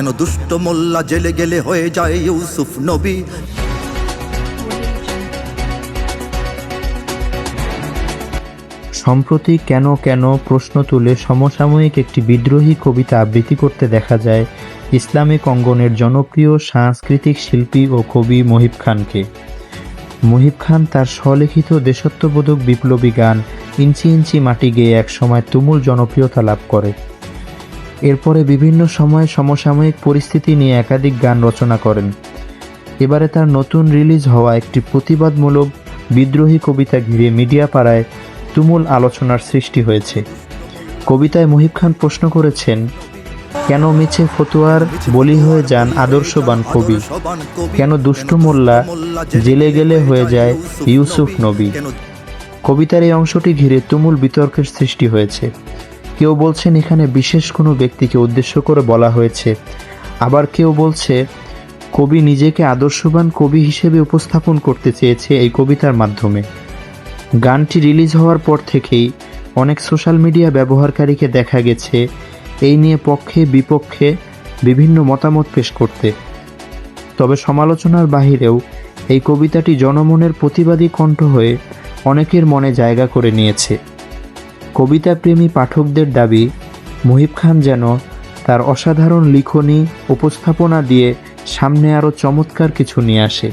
কেন দুষ্ট মোল্লা জেলে গেলে হয়ে যায় ইউসুফ নবী। সম্প্রতি কেন কেন প্রশ্ন তুলে সমসাময়িক একটি বিদ্রোহী কবিতা আবৃত্তি করতে দেখা যায় ইসলামিক অঙ্গনের জনপ্রিয় সাংস্কৃতিক শিল্পী ও কবি মহিব খানকে। মহিব খান তার স্বলিখিত দেশাত্মবোধক বিপ্লবী গান ইঞ্চি ইঞ্চি মাটি গেয়ে একসময় তুমুল জনপ্রিয়তা লাভ করে। এরপরে বিভিন্ন সময়ে সমসাময়িক পরিস্থিতি নিয়ে একাধিক গান রচনা করেন। এবারে তার নতুন রিলিজ হওয়া একটি প্রতিবাদমূলক বিদ্রোহী কবিতা ঘিরে মিডিয়া পাড়ায় তুমুল আলোচনার সৃষ্টি হয়েছে। কবিতায় মহিব খান প্রশ্ন করেছেন, কেন মিছে ফতুয়ার বলি হয়ে যান আদর্শবান কবি, কেন দুষ্ট মোল্লা জেলে গেলে হয়ে যায় ইউসুফ নবী। কবিতার এই অংশটি ঘিরে তুমুল বিতর্কের সৃষ্টি হয়েছে। কেউ বলছেন এখানে বিশেষ কোনো ব্যক্তিকে উদ্দেশ্য করে বলা হয়েছে, আবার কেউ বলছে কবি নিজেকে আদর্শবান কবি হিসেবে উপস্থাপন করতে চেয়েছে এই কবিতার মাধ্যমে। গানটি রিলিজ হওয়ার পর থেকেই অনেক সোশ্যাল মিডিয়া ব্যবহারকারীকে দেখা গেছে এই নিয়ে পক্ষে বিপক্ষে বিভিন্ন মতামত পেশ করতে। তবে সমালোচনার বাহিরেও এই কবিতাটি জনমনের প্রতিবাদী কণ্ঠ হয়ে অনেকের মনে জায়গা করে নিয়েছে। কবিতাপ্রেমী পাঠকদের দাবি, মহিব খান যেন তার অসাধারণ লিখনী উপস্থাপনা দিয়ে সামনে আরও চমৎকার কিছু নিয়ে আসে।